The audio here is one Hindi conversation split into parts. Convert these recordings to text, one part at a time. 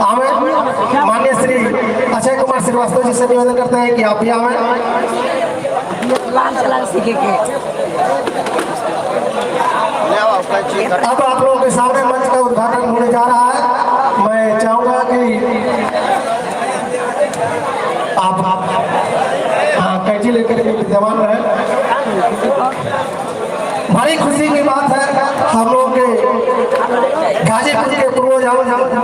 आवे। माननीय श्री अजय कुमार श्रीवास्तव जी से निवेदन करते हैं कि आप भी आवे। अब आप लोगों के सामने मंच का उद्घाटन होने जा रहा है। मैं चाहूंगा कि आप कैंची लेकर के विद्यमान रहे। बड़ी खुशी की बात है, हम लोग के गाजीपुर के पूर्व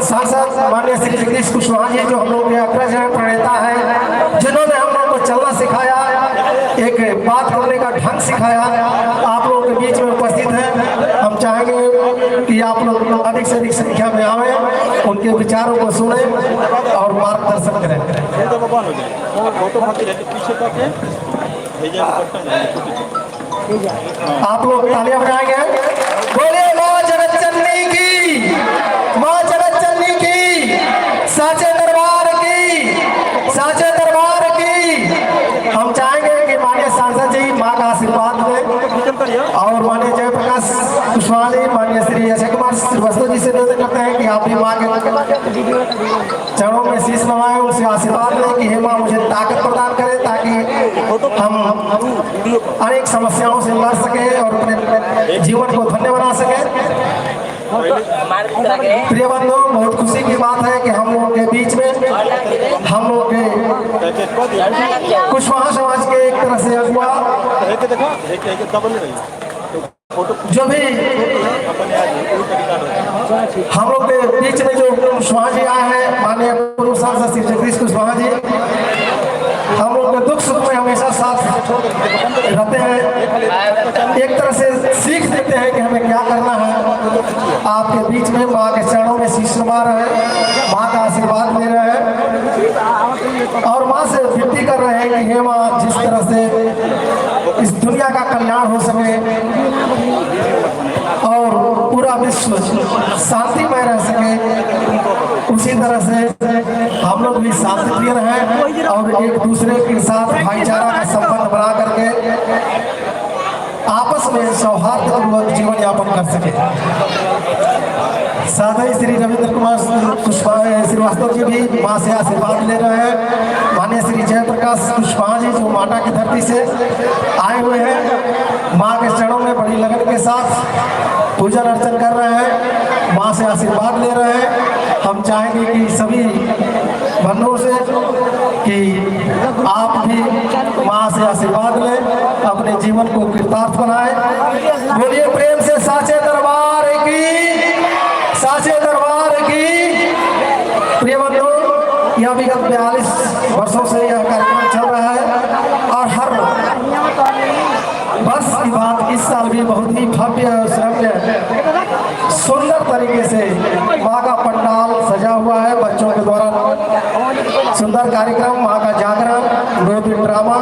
सांसद माननीय श्री जगदीश कुशवाहा जी जो हम लोग के अग्रज हैं, प्रणेता हैं, जिन्होंने हम लोग को चलना सिखाया, एक बात करने का ढंग सिखाया, आप लोगों के बीच में उपस्थित हैं। हम चाहेंगे कि आप लोग अधिक से अधिक संख्या में आवे, उनके विचारों को सुने और मार्गदर्शन करें। आप लोग तालियां बजाएंगे। बोलिए माँ जगतजननी की, माँ जगतजननी की, साचे दरबार की, साचे दरबार की। हम चाहेंगे कि माननीय सांसद जी माँ का आशीर्वाद दें और माननीय जयप्रकाश कुशवाहा जी, माननीय श्री अजय कुमार श्रीवास्तव जी से निवेदन करते हैं कि आप भी माँ के चरणों में शीश नवाएं, उनसे आशीर्वाद लें कि हे माँ मुझे ताकत प्रदान करें ताकि हम अनेक समस्याओं से लड़ सके और अपने जीवन को धन्य बना सके। प्रिय बंधुओं, बहुत खुशी की बात है कि हम लोगों के बीच में हम लोग के कुशवाहा समाज के एक तरह से अगुआ जो भी हम लोग के बीच में जो कुशवाहा जी आए हैं, माननीय पूर्व सांसद श्री जगदीश कुशवाहा जी, हम लोग के दुख सुख में हमेशा साथ रहते हैं, एक तरह से सीख देते हैं कि हमें क्या करना है। आपके बीच में माँ के चरणों में शीश नवा रहे हैं, माँ का आशीर्वाद ले रहे हैं और माँ से विनती कर रहे हैं कि हे माँ जिस तरह से इस दुनिया का कल्याण हो सके और पूरा विश्व शांतिमय रह सके, उसी तरह से हम लोग भी शांति प्रिय रहें और एक दूसरे के साथ भाईचारा का संबंध बना करके आपस में सौहार्दपूर्वक जीवन यापन कर सके। साथ ही श्री रविंद्र कुमार कुशवाहा श्रीवास्तव जी भी माँ से आशीर्वाद ले रहे हैं। माननीय श्री जयप्रकाश कुशवाहा जी जो माता की धरती से आए हुए हैं, माँ के चरणों में बड़ी लगन के साथ पूजन अर्चन कर रहे हैं, माँ से आशीर्वाद ले रहे हैं। हम चाहेंगे कि सभी बंधुओं से कि आप भी माँ से आशीर्वाद लें, अपने जीवन को कृतार्थ बनाएं। बोलिए प्रेम से साचे दरबार की, साचे दरबार की। प्रिय बंधुओं, यह विगत 42 वर्षों से यह कार्यक्रम चल रहा है और हर वर्ष की बात इस साल भी बहुत ही भव्य और श्रव्य सुंदर तरीके से माँ का पंडाल सजा हुआ है। बच्चों के द्वारा सुंदर कार्यक्रम, माँ का जागरण, 2 दिन ड्रामा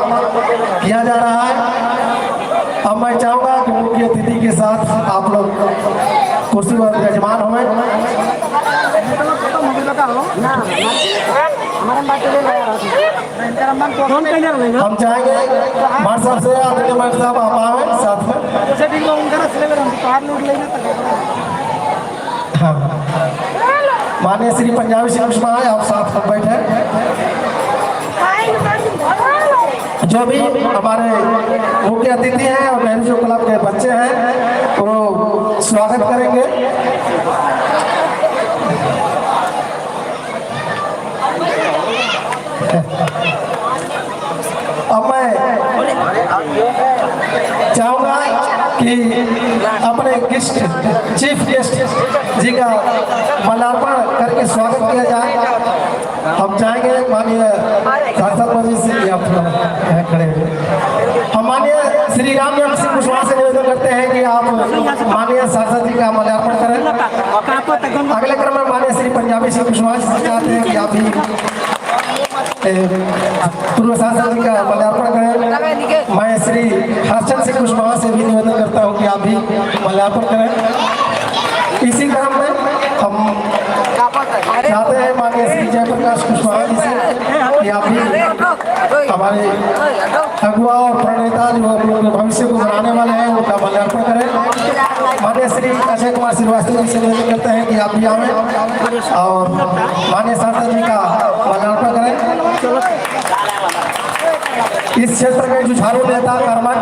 किया जा रहा है। अब मैं चाहूँगा कि मुख्य अतिथि के साथ आप लोग कुर्सी पर विराजमान हों। हम चाहेंगे हमारे साहब से आदरणीय मंत्री साहब आप आए साथ में। माननीय श्री पंजाबी सिंह कुशवाहा आप साथ में बैठे। जो भी हमारे मुख्य अतिथि हैं और नेहरू क्लब के बच्चे हैं वो स्वागत करेंगे। अब मैं चाहूँगा कि अपने गेस्ट चीफ गेस्ट जी का माल्यार्पण करके स्वागत किया जाए। हम चाहेंगे माननीय सांसद जी से आप खड़े हम माननीय श्री रामचंद्र सिंह कुशवाहा से निवेदन करते हैं कि आप माननीय सांसद जी का माल्यार्पण करें। अगले क्रम में माननीय श्री पंजाबी सिंह कुशवाहा जी से चाहते हैं कि आप भी पूर्व सांसद जी का माल्यार्पण करें। मैं श्री हर्षचंद्र सिंह कुशवाहा से भी निवेदन करता हूं कि आप भी माल्यार्पण करें। इसी क्रम में हम चाहते हैं चाहते हैं माननीय श्री जयप्रकाश कुशवाहा जी से कि आप भी हमारे अगुआ और प्रणेता जो हम लोग भविष्य को बनाने वाले हैं उनका माल्यार्पण करें। माननीय श्री अजय कुमार श्रीवास्तव जी से निवेदन करते हैं कि आप भी आवें और माननीय सांसद जी का माल्यार्पण करें। इस क्षेत्र में जुझारू नेता कर्मठ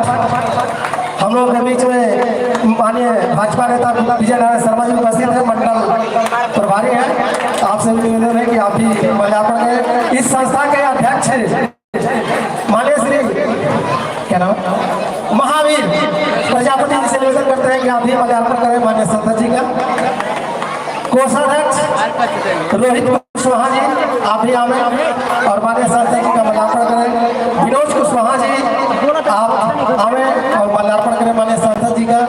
हम लोग के बीच में माननीय भाजपा नेता विजय नारायण शर्मा जी उपस्थित है, मंडल प्रभारी हैं। आपसे निवेदन है कि आप भी माल्यार्पण करें। इस संस्था के अध्यक्ष माननीय श्री क्या नाम महावीर प्रजापति जी से निवेदन करते हैं कि आप भी माल्यार्पण करें माननीय संसद जी का। कोषाध्यक्ष रोहित कुशवाहा जी आप भी आवे और माननीय सांसद जी का माल्यार्पण करें। विनोद कुशवाहा जी आप आवे और माल्यार्पण करें माननीय सांसद जी का।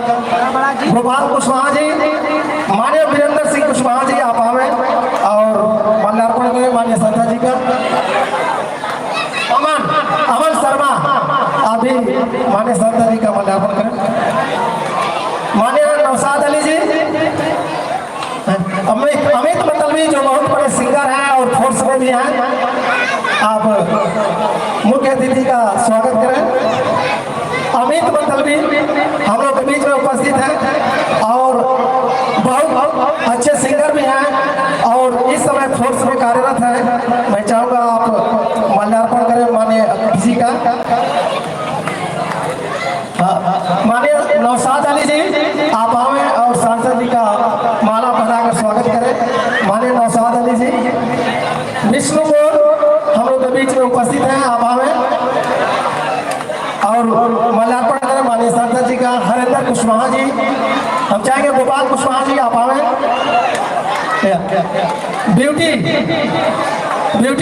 गोपाल कुशवाहा जी, माननीय वीरेंद्र सिंह कुशवाहा जी आप आवे और माल्यार्पण करें माननीय सांसद जी का। अमन शर्मा आप भी माननीय सांसद जी का माल्यार्पण करें। माननीय नौशाद अली जी, अमित मतलबी जो बहुत बड़े सिंगर हैं और फोर्स में भी हैं, आप मुख्य अतिथि का स्वागत करें। अमित मतलबी हम लोग के बीच में उपस्थित हैं और बहुत अच्छे सिंगर भी हैं और इस समय फोर्स में कार्यरत हैं। मैं चाहूँगा आप माल्यार्पण करें माननीय अतिथि का। माननीय नौशाद अली जी आप आवे और सांसद जी का माला पहनाकर स्वागत करें। माननीय नौशाद अली जी। विष्णु गोल हम लोग के बीच में उपस्थित हैं, आप आवे और माल्यार्पण करें माननीय सांसद जी का। हरेंद्र कुशवाहा जी, हम चाहेंगे गोपाल कुशवाहा जी आप आवे। ब्यूटी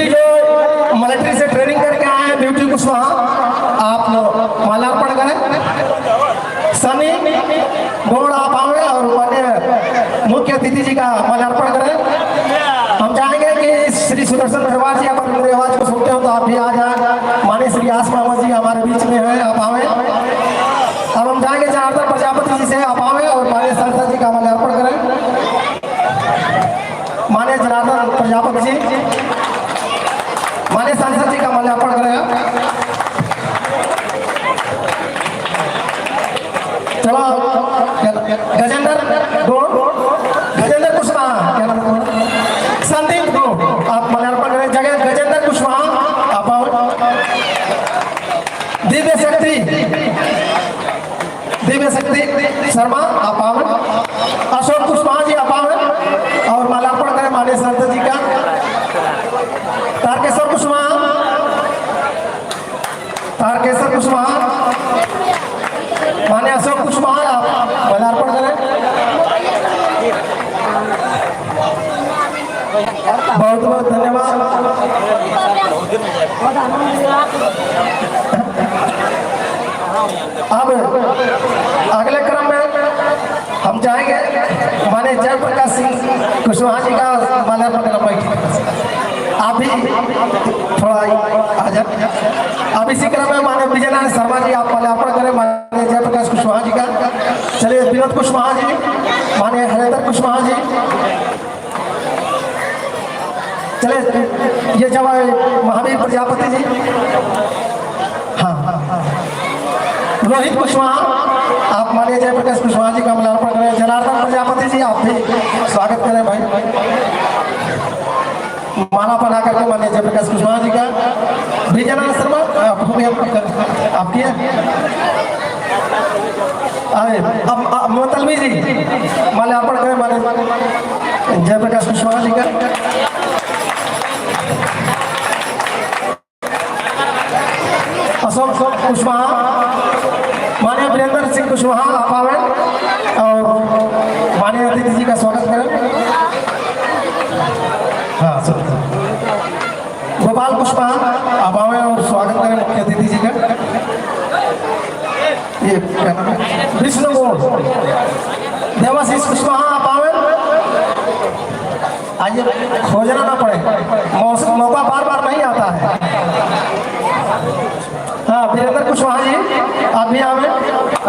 जो मिलिट्री से ट्रेनिंग करके आए हैं, ब्यूटी कुशवाहा आप माल्यार्पण करें। सनी गौड़ आप आवे और माननीय मुख्य अतिथि जी का माल्यार्पण करें। हम चाहेंगे कि श्री सुदर्शन मेहरबान जी अगर मेरी आवाज को सुनते हो तो आप भी आ जाए। माननीय श्री आसमा अहमद जी हमारे बीच में हैं, आप आवे। अब हम चाहेंगे जनार्दन प्रजापति जी से आप आवे और माननीय सांसद जी का माल्यार्पण करें। माननीय जनार्दन प्रजापति जी माननीय सांसद जी का माल्यार्पण करेगा। चलो गजेंद्र कुशवाहा क्या नाम संदीप को आप माल्यार्पण करें। जगह गजेंद्र कुशवाहा आप आओ। दिव्य शक्ति शर्मा आप आओ। अशोक कुशवाहा जी आप आओ और माल्यार्पण करें माननीय सांसद जी का। तारकेश्वर कुशवाहा माननीय अशोक कुशवाहा आप माल्यार्पण करें। बहुत बहुत धन्यवाद। अब अगले क्रम में हम जाएंगे माननीय जयप्रकाश सिंह कुशवाहा जी का माल्यार्पण करना। आप भी थोड़ा आ जाए। अब इसी क्रम में माननीय विजय नारायण शर्मा जी आप माल्यार्पण करें माननीय जयप्रकाश कुशवाहा जी का। चलिए विनोद कुशवाहा जी, माननीय हरेंद्र कुशवाहा जी, चले ये जब महावीर प्रजापति जी, हाँ रोहित कुशवाहा आप माननीय जयप्रकाश कुशवाहा जी का माल्यार्पण करें। जनार्दन प्रजापति जी आप भी स्वागत करें भाई। माला पहना करके माननीय जयप्रकाश कुशवाहा जी का। विजय नारायण शर्मा आप किए। अब मोतलवी जी माल्यार्पण करें माननीय जयप्रकाश कुशवाहा जी का। अशोक कुशवाहा, माननीय वीरेंद्र सिंह कुशवाहा आप आवे और माननीय अतिथि जी का स्वागत करें। हाँ गोपाल कुशवाहा आप आवे और स्वागत करें मुख्य अतिथि जी का। ये क्या नाम है? विष्णु गौड़, देवाशीष कुशवाहा आप आवे। आइए, खोजना ना पड़े, मौका बार बार नहीं आता है। हाँ वीरेंद्र कुशवाहा जी आप भी आवे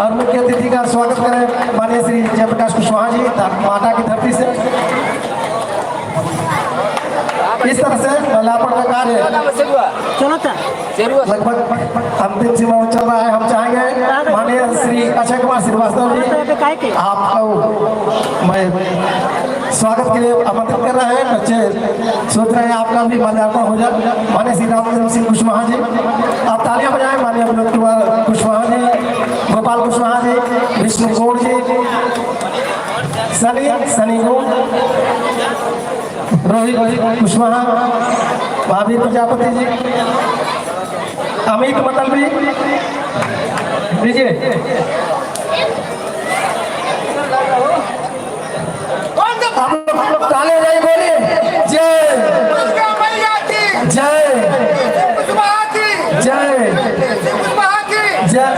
और मुख्य अतिथि का स्वागत करें माननीय श्री जयप्रकाश कुशवाहा जी माता की धरती से। इस तरह से माल्यार्पण का कार्य लगभग अंतिम सीमा में चल रहा है। हम चाहेंगे माननीय श्री अक्षय कुमार श्रीवास्तव जी आपको मैं स्वागत के लिए आमंत्रित कर रहे हैं। बच्चे सोच रहे हैं आपका भी माल्यार्पण हो जाए। माननीय श्री रामचंद्र सिंह कुशवाहा जी आप तालियां बजाएं। माननीय विनोद कुमार कुशवाहा जी, गोपाल कुशवाहा जी, विष्णु गौड़ जी, सनी गौड़, रोहित कुशवाहा, महावीर प्रजापति जी, अमित मतलबी दीजिए। ताले नहीं बोलिए। जय जय जय जय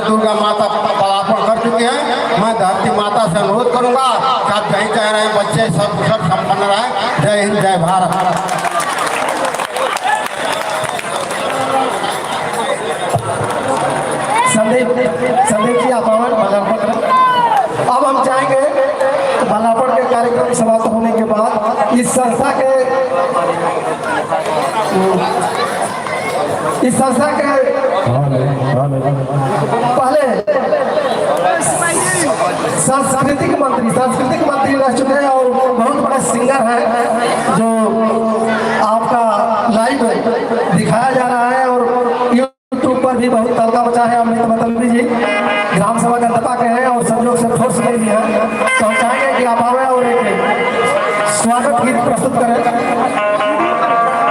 दुर्गा माता पदार्पण कर चुके हैं। मैं धरती माता से अनुरोध करूंगा कि आप कहीं कह रहे हैं बच्चे सब कुशल संपन्न रहे। जय हिंद, जय भारत। संदीप जी आप माल्यार्पण करें। अब हम चाहेंगे माल्यार्पण के कार्यक्रम समाप्त होने के बाद इस संस्था के पहले सांस्कृतिक मंत्री रह चुके हैं और बहुत बड़ा सिंगर है जो आपका लाइव दिखाया जा रहा है और यूट्यूब पर भी बहुत तड़का मचा है। अमित मतलबी जी ग्राम सभा गंतपा के हैं और संयोग से फोर्स में भी हैं, तो हम चाहेंगे कि आप आए और एक स्वागत गीत प्रस्तुत करें।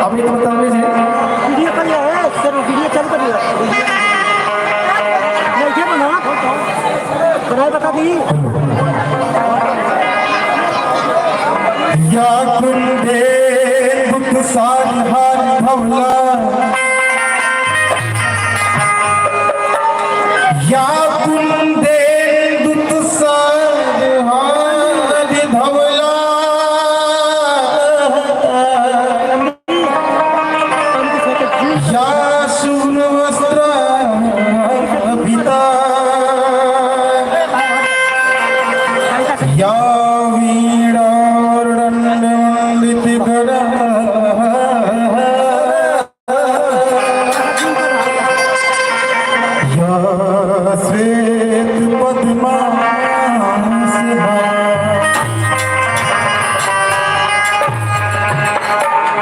अमित मतलबी जी बता दी या कुंडे बुद्ध साधार भवला या कुंडे बुद्ध साधार भवला या सून वस्त्र पिता या वीणा दंडित गदा या श्वेत पद्मासना।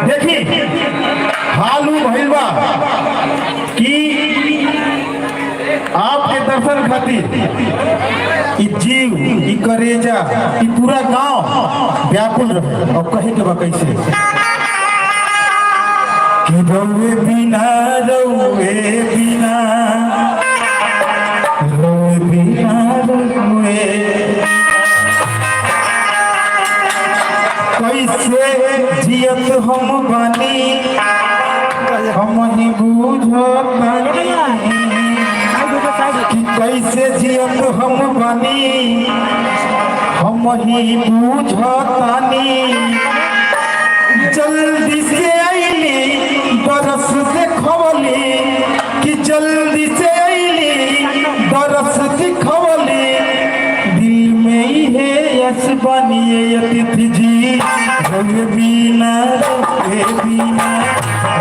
देखिए हालू भइलबा कि आपके दर्शन खातिर जीव ई करेजा ई पूरा गांव व्याकुल रहे। और कहीं के कैसे कि रौए बिना रौए बिना रौए बिना रौए कैसे जियत हम बानी हम ही बुझतानी कि कैसे जियत हम बानी हम ही बुझतानी। जल्दी से आईली बरस देखवली कि जल्दी से आईली बरस दिखवली दिल में ही है यस बनिए अतिथि जी। रौए बिना रौए बिना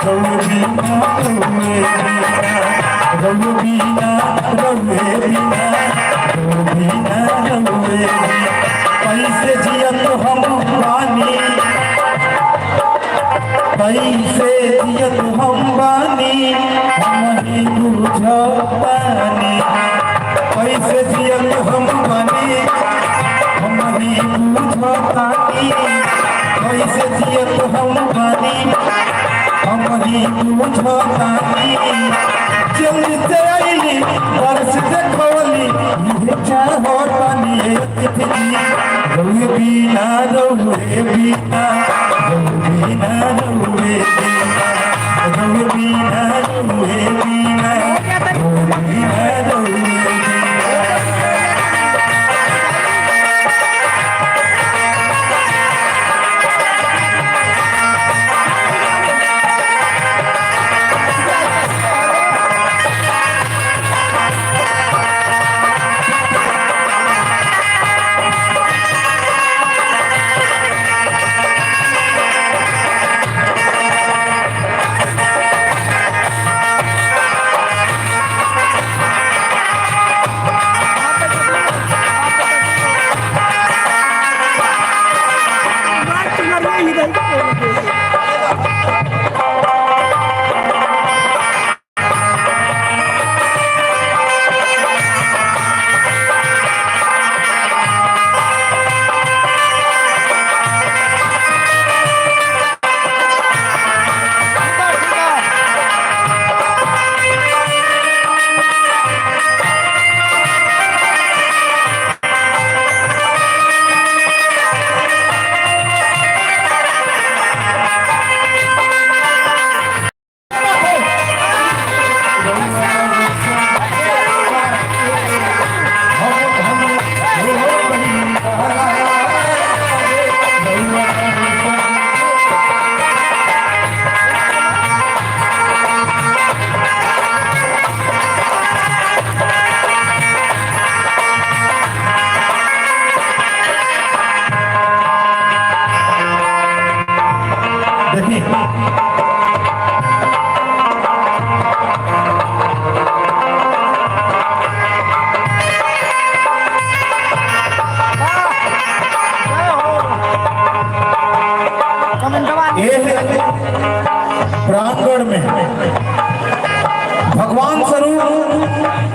रौए बिना रौए बिना रौए बिना रौए बिना रौए बिना रौए कैसे जियत हम बानी कैसे जियत हम बानी हम ही बुझतानी कैसे जियत हम बानी हम ही बुझतानी कैसे जियत हम बानी हम ही बुझतानी। जल्दी से आईली बरस देखवली ये चाहतानी रौए बिना रौए बिना रौए बिना रौए बिना रौए बिना रौए बिना रौए बिना रौए बिना।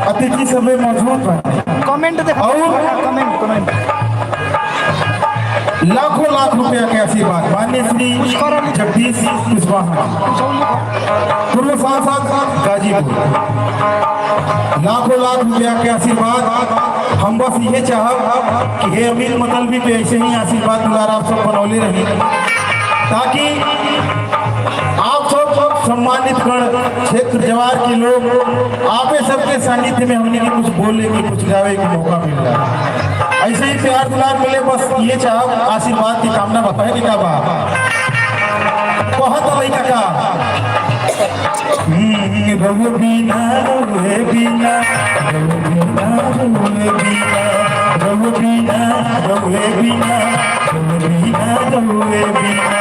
अतिथि सब मौजूद बने कमेंट देखो और कमेंट लाखों लाख रुपया के आशीर्वाद माननीय श्री जगदीश कुशवाहा पूर्व सांसद गाजीपुर, लाखों लाख रुपया के आशीर्वाद। हम बस ये चाहब कि हे अमीर मतलबी पे ऐसे ही आशीर्वाद दुलार आप सब बनौले रही, ताकि आप सब सम्मानित गण क्षेत्र जवार के लोग आपे सबके सानिध्य में हमने की कुछ बोलने की कुछ गावे की मौका मिल रहा है। ऐसे ही प्यार दुलार मिले, बस ये चाहब आशीर्वाद की कामना बताए कि क्या बात बहुत लड़का का रघु बीना रघुए बीना रघु बीना रघुए बीना रघु बीना रघुए बीना रघु बीना रघुए बीना।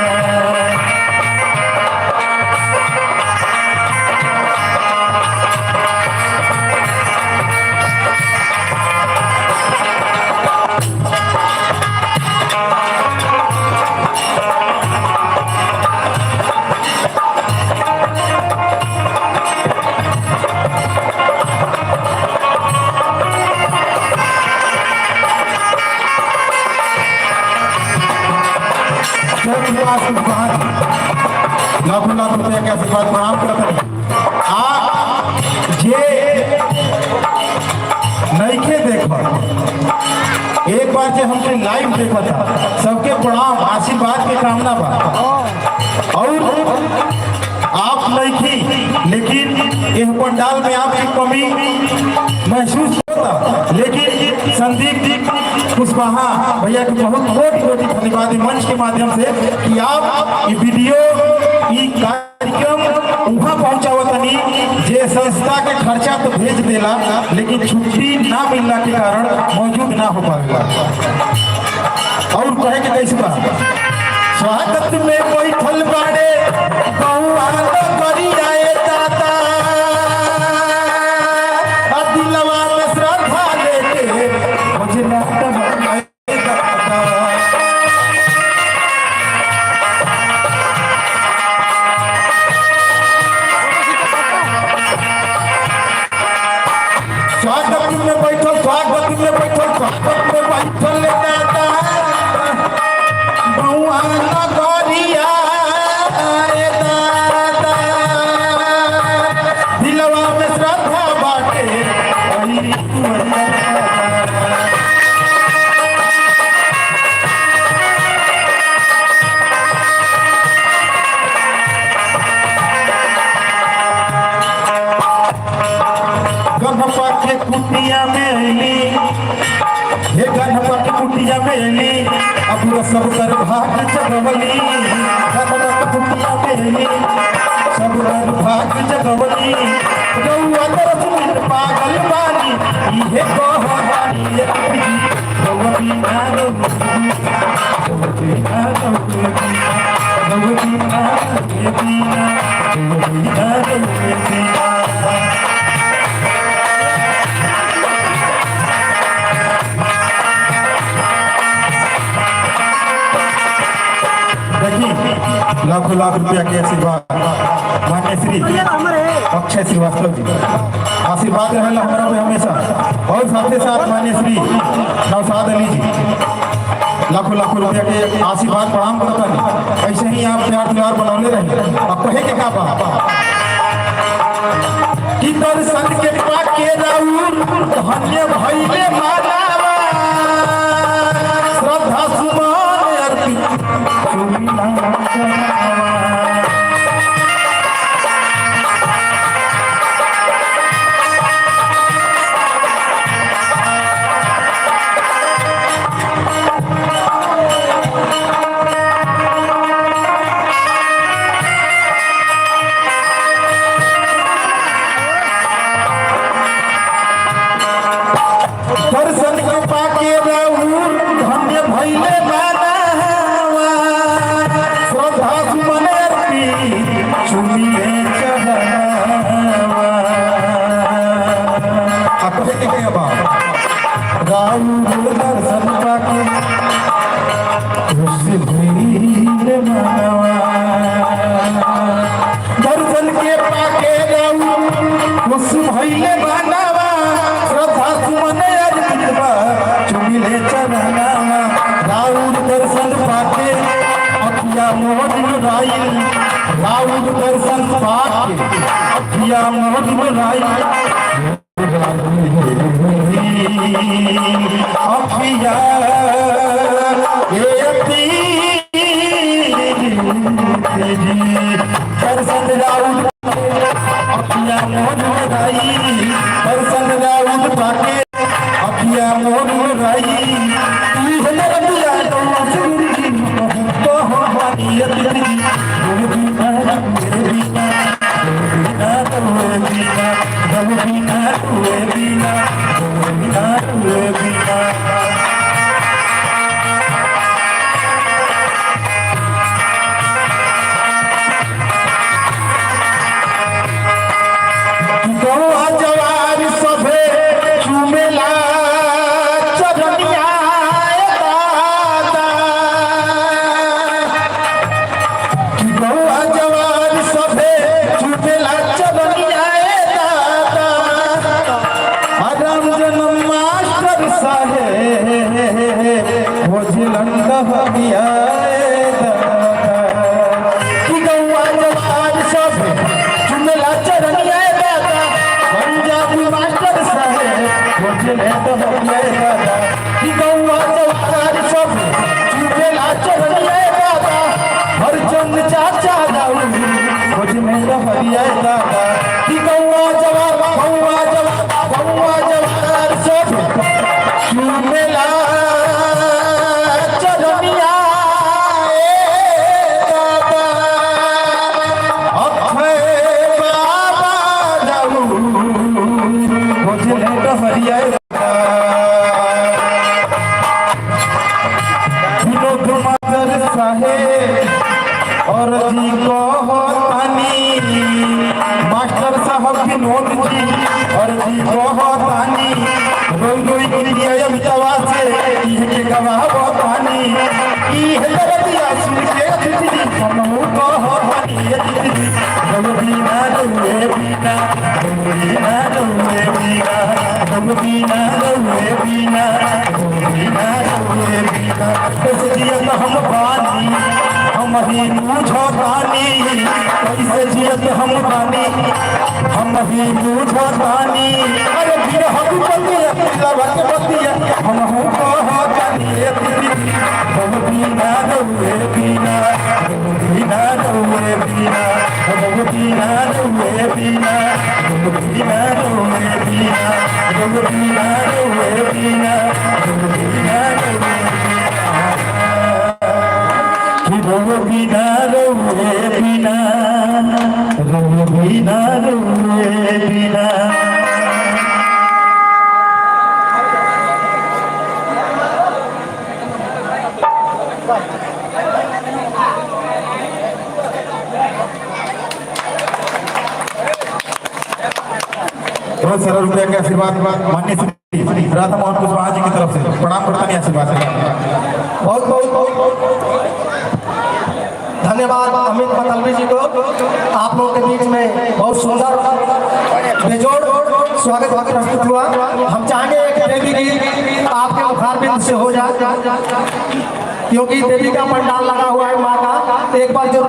लाखों लाख रुपया के आशीर्वाद प्रणाम करते जे नईखे देखा एक बार जो हमने लाइव देखा था, सबके प्रणाम आशीर्वाद के कामना बा। और आप नईखी लेकिन इस पंडाल में आपकी कमी महसूस होता, लेकिन संदीप कुशवाहा भैया के बहुत कोटि धन्यवाद मंच के माध्यम से कि आप ये वीडियो ये कार्यक्रम वहाँ पहुँचावतनी जे संस्था के खर्चा तो भेज देला, लेकिन छुट्टी ना मिलने के कारण मौजूद ना हो पाएगा। और कहे के कैसे बा स्वागत में बैठल बाड़े बहुआ तो करी आए दादा, दिलवा में श्रद्धा लेके मुझे ना कुटिया में हे गणपति कुटिया में अब सब कर भाग जगवली, गणपति कुटिया में सब कर भाग जगवली, गौआ तरफ पागल बानी ये कहवानी गौवी नारो गौवी नारो गौवी नारो लाखों लाख रुपया के आशीर्वाद मान्य श्री अक्षय श्रीवास्तव जी आशीर्वाद रहेला हमारा पे हमेशा, और साथ ही साथ मान्य श्री नौशाद अली जी लाखों लाखों रुपया के आशीर्वाद प्रणाम करता है। ऐसे ही आप प्यार दुलार बनौले रहे। अब कहे के का बात कि दर्शन के पाके राउर धन्य भइले मानवा, श्रद्धा सुमन अर्पित दर्शन के पाके राउर धन्य भइले मानवा, श्रद्धा सुमन अर्पित सुनिए चढ़ावा। आप कहे के बा राउर दर्शन पाके खुशी भइले मानवा, दर्शन के पाके राउर खुशी भइले मानवा, ले चरनावा राउर दर्शन पाके अखिया मोर राई राउर दर्शन पाके अखिया मोर राई अखिया दर्शन राउर अखिया मोर राई दर्शन राउर पाके अखिया मोर राई तो हमारी और जी को तानी मास्टर साहब विनोद जी और जी को तानी रोई क्रिया बिचावा से ये के गवाह पानी ई हलरतिया सुन के खिचड़ी हमहु को पानी बिना रोए बिना बिना रोए बिना बिना रोए बिना बिना रोए बिना जियत हम पानी हम ही पूछो पानी कैसे जियत हम पानी हम ही पूछो पानी अरे बिना हम बतिया लवक बतिया हम हो पानी हम बिना रोए बिना बिना रोए बिना हम बिना रोए बिना बिना रोए बिना हम बिना रोए बिना बिना रोए बिना रोए बिना बिना रोए बिना बहुत सारा रुपया के आशीर्वाद माननीय श्री राधा मोहन कुशवाहा जी की तरफ से प्रणाम करता नहीं आशीर्वाद बहुत बहुत धन्यवाद अमित मतलबी जी को। आप लोगों के बीच में बहुत सुंदर बेजोड़ स्वागत प्रस्तुत हुआ। हम चाहेंगे कि देवी गीत आपके मुखारबिंद से हो जाए, क्योंकि देवी का पंडाल लगा हुआ है माँ का। एक बार जोर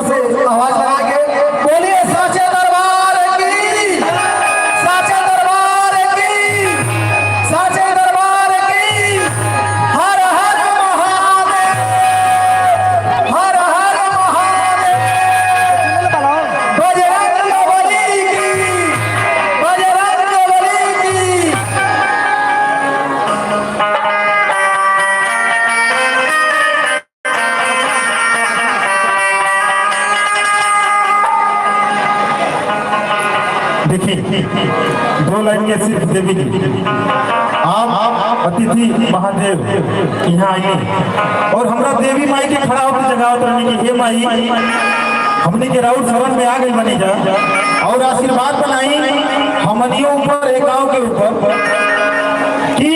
से आवाज लगा के बोलिए साचे दरबार की, साचे दरबार की, साचे दरबार की। हर हर महादेव, हर हर महादेव। बजरंग बली की, बजरंग बली की। देखिए दो लाइन के सिर्फ देवी जी आप अतिथि महादेव यहाँ आइए और हमरा देवी माई के खड़ा होकर जगह उतरने की, हे माई हमने के राउत शरण में आ गई बनी जा और आशीर्वाद बनाई हमनियों ऊपर एक गाँव के ऊपर कि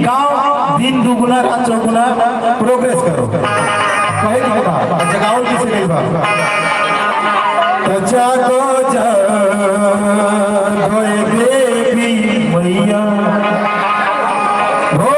गाँव दिन दुगुना रात चौगुना प्रोग्रेस करो। कहे की बात जगाओ किसी नहीं बात जागो जागो देवी मैया हो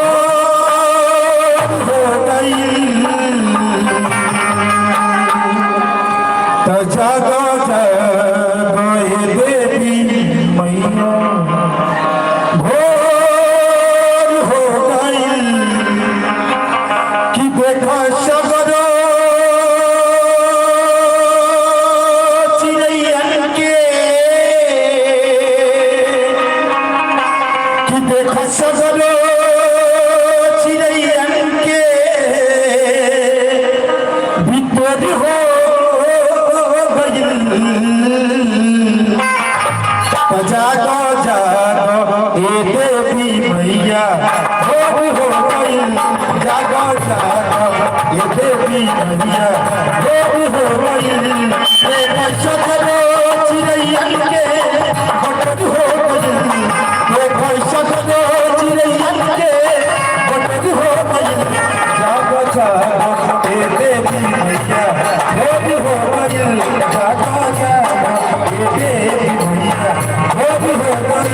देख सगरो चिड़ैयन के भीतर हो गइल। जागो जागो ए देवी मैया भोर हो गइल। जागो जागो ए देवी मैया भोर हो गइल। देख सगरो चिड़ैयन के भीतर हो गइल। देख सगरो चिड़ैयन के भीतर हो गइल। जागो जागो ए देवी मैया भोर हो गइल। जागो जागो ए देवी मैया भोर हो गइल।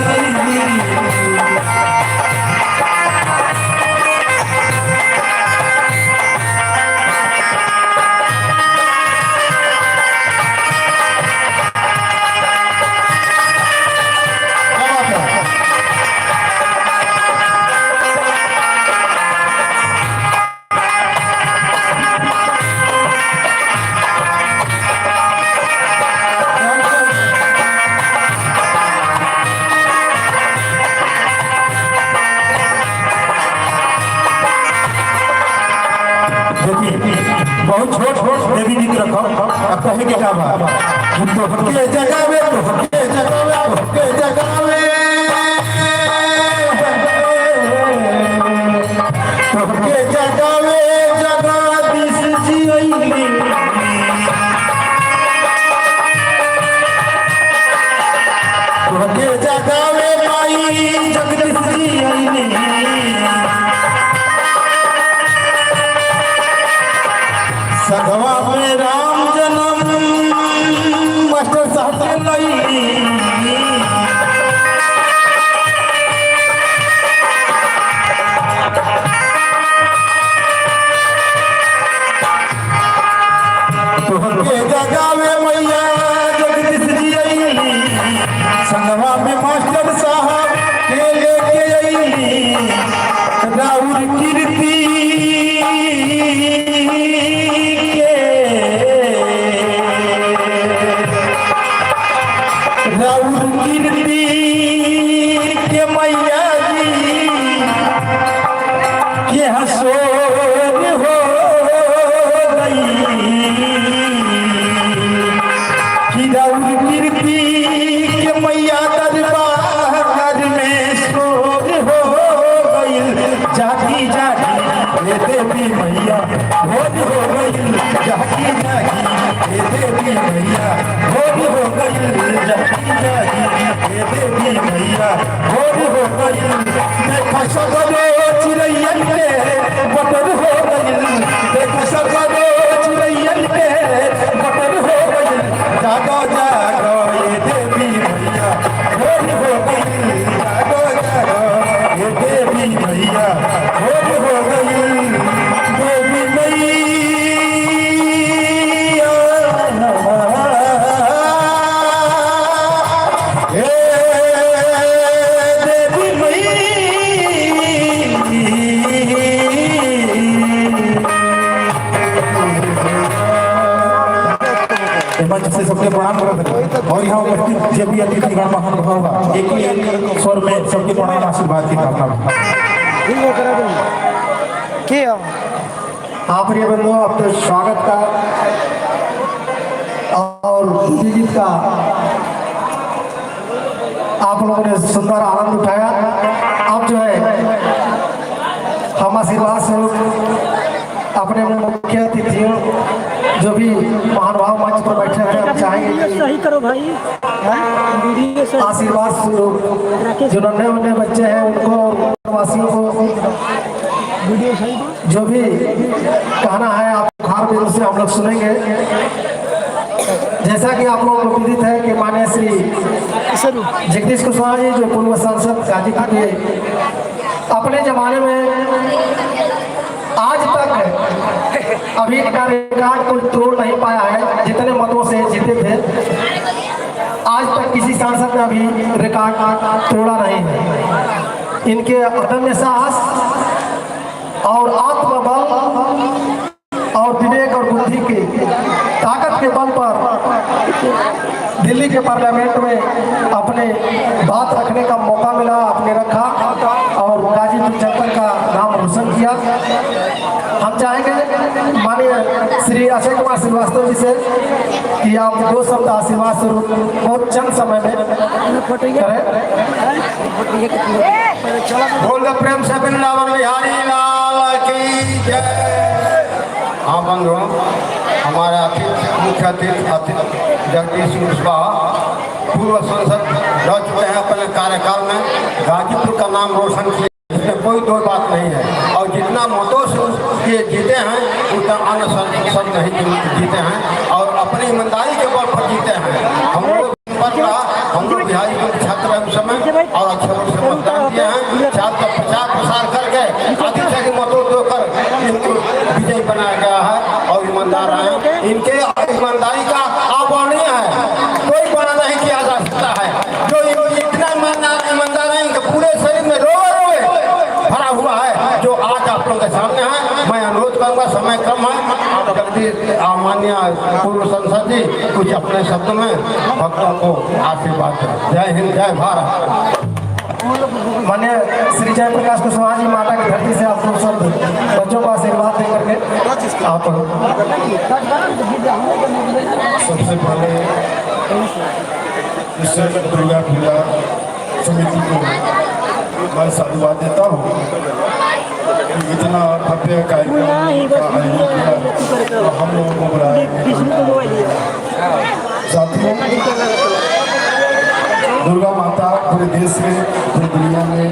बहुत छोट छोट देवी गीत रखो अब कहे के का बा तो हके जगावे तो हके जगावे तो हके जगावे तो हके जगावे जगदीश जियैली। तो हके जगावे माई जगदीश जियैली। सगवा में राम जन्म मास्टर साहब के लई। तोहके जगावे मैया जगदीश जियैली। संगवा में मास्टर साहब के लेके अइली। राउर कीर्ति राउर कीर्ति के मैया जी के हसोर हो गई। कि राउर कीर्ति के मैया दरबार में शोर हो गई। जागी जागी ये देवी मैया भोर हो गई। जागी जागी ये देवी मैया भोर हो गई। जागी जागी ये देवी मैया भोर हो गई। देखा सगरो चिड़ैयन के बटर हो गई। देखा सगरो चिड़ैयन के बटर हो गई। जागो जागो ये देवी मैया भोर हो गई। जागो जागो ये देवी मैया भोर हो गई। देवी मैया मंच से सबके प्रणाम करते और यहाँ उपस्थित जब भी अतिथिगण महानुभाव होगा एक ही स्वर में सबके प्रणाम आशीर्वाद की कामना। हाँ प्रिय बंधुओं, आपके स्वागत का और गीत का आप लोगों ने सुंदर आनंद उठाया। अब जो है हम आशीर्वाद स्वरूप अपने मुख्य अतिथियों जो भी महानुभाव मंच पर बैठे हैं हम चाहेंगे सही करो भाई आशीर्वाद स्वरूप जो नन्हे मुन्ने बच्चे हैं उनको वासियों को जो भी कहना है आप खार बिंदु से हम लोग सुनेंगे। जैसा कि आप लोगों को विदित है कि माननीय श्री जगदीश कुशवाहा जी जो पूर्व सांसद गाजीपुर के अपने जमाने में आज तक अभी का रिकॉर्ड कोई तोड़ नहीं पाया है। जितने मतों से जीते थे आज तक किसी सांसद ने अभी रिकॉर्ड तोड़ा नहीं है। इनके अदम्य साहस और आत्मबल और विवेक और बुद्धि की ताकत के बल पर दिल्ली के पार्लियामेंट में अपने बात रखने का मौका मिला, आपने रखा कि आप दो शब्द आशीर्वाद स्वरूप बहुत चंद समय में करें। बोल दो प्रेम से वृंदावन बिहारी लाल की जय। हाँ बंधु, हमारे अतिथि मुख्य अतिथि जगदीश कुशवाहा पूर्व सांसद रह चुके हैं अपने कार्यकाल में, गाजीपुर का नाम रोशन किया, इसमें कोई दो बात नहीं है। और जितना मतों से ये जीते हैं उतना अन्य सब नहीं जीते हैं और अपनी ईमानदारी के बल पर जीते हैं। हम लोग बिहारी छात्र हैं उस समय और अच्छे रूप से मतदान किए हैं। छात्र का प्रचार प्रसार करके अधिक से मतों देकर इनको विजयी बनाया गया है और ईमानदार हैं। इनके ईमानदारी का अवर्णनीय है, कोई बड़ा नहीं किया जा सकता है। जो इतना ईमानदार है, इनके पूरे शरीर में रोए भरा हुआ है, जो आज आप लोगों के सामने है। मैं अनुरोध करूंगा, समय कम है, जल्दी माननीय पूर्व संसद जी कुछ अपने शब्द में भक्तों को आशीर्वाद दें। जय हिंद, जय भारत। मान्य श्री जयप्रकाश कुशवाहा जी माता की धरती से आप दो शब्द बच्चों को आशीर्वाद दे करके आप। सबसे पहले इस दुर्गा पूजा समिति को मैं साधुवाद देता हूँ। इतना भव्य कार्यक्रम का आयोजन किया, हम लोगों को बुलाया। साथियों, दुर्गा माता पूरे देश में, पूरी दुनिया में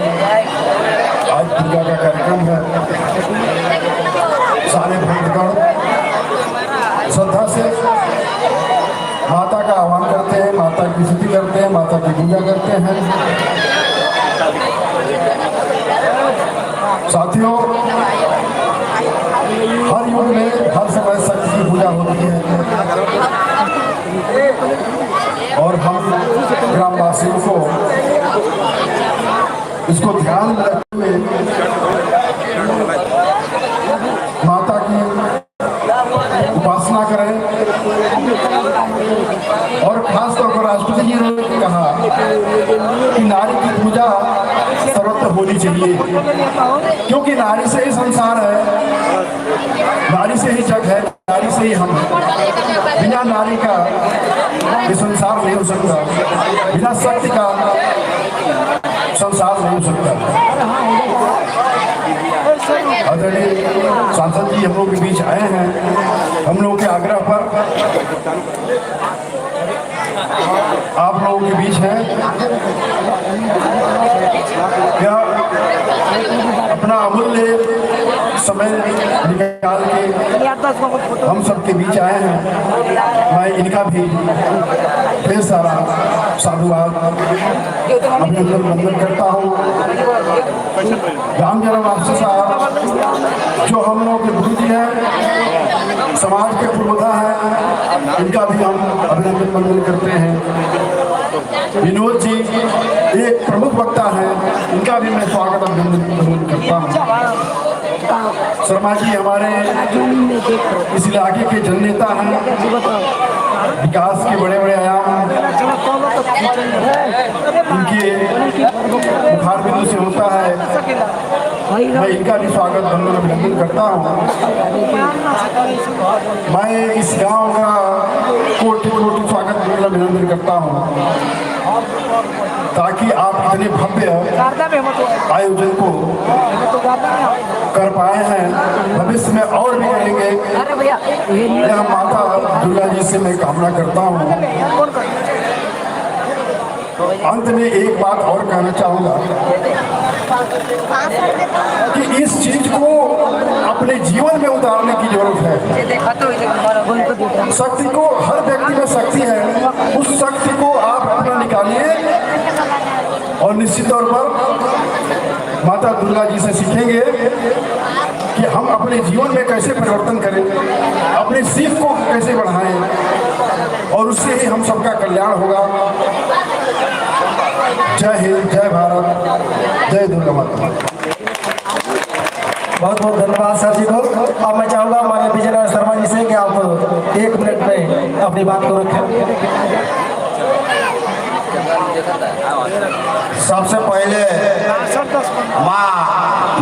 आज पूजा का कार्यक्रम है। सारे भक्तगण श्रद्धा से माता का आह्वान करते हैं, माता की स्तुति करते हैं, माता की पूजा करते हैं। साथियों, हर युग में हर समय शक्ति की पूजा होती है और हम ग्रामवासियों को इसको ध्यान में रखते हुए माता की उपासना करें। और खासतौर पर राष्ट्रपति जी ने कहा कि नारी की पूजा सर्वत्र होनी चाहिए, क्योंकि नारी से ही संसार है, नारी से ही जग है, नारी से ही हम हैं। बिना नारी का ये संसार नहीं हो सकता, बिना शक्ति का संसार नहीं हो सकता। आदरणीय सांसद जी हम लोग के बीच आए हैं, हम लोगों के आग्रह पर आप लोगों के बीच हैं। क्या अपना अमूल्य समय निकाल के हम सबके बीच आए हैं। मैं इनका भी ढेर सारा साधुवाद अभिनंदन वंदन करता हूँ। राम जन्म मास्टर साहब जो हम लोग के गुरु जी हैं, समाज के पूर्वधा हैं, इनका भी हम अभिनंदन वंदन करते हैं। विनोद जी एक प्रमुख वक्ता हैं, इनका भी मैं स्वागत अभिनंदन करता हूँ। शर्मा जी हमारे इस इलाके के जननेता हैं, विकास के बड़े बड़े आयाम इनके बुखार बिंदु से होता है। मैं इनका भी स्वागत वंदन अभिनंदन करता हूँ। मैं इस गांव का कोटि कोटि स्वागत वंदन अभिनंदन करता हूँ, ताकि आप इतने भव्य आयोजन को कर पाए हैं, भविष्य में और भी करेंगे। यह माता दुर्गा जी से मैं कामना करता हूँ। अंत में एक बात और कहना चाहूँगा कि इस चीज को अपने जीवन में उतारने की जरूरत है। शक्ति को, हर व्यक्ति में शक्ति है, उस शक्ति को आप अपना निकालिए और निश्चित तौर पर माता दुर्गा जी से सीखेंगे कि हम अपने जीवन में कैसे परिवर्तन करें, अपने सीख को कैसे बढ़ाएं और उससे ही हम सबका कल्याण होगा। जय हिंद, जय भारत, जय दुर्गा माता। बहुत बहुत धन्यवाद सर जी को। अब मैं चाहूँगा हमारे विजय शर्मा जी से कि आप 1 मिनट में अपनी बात को रखें। सबसे पहले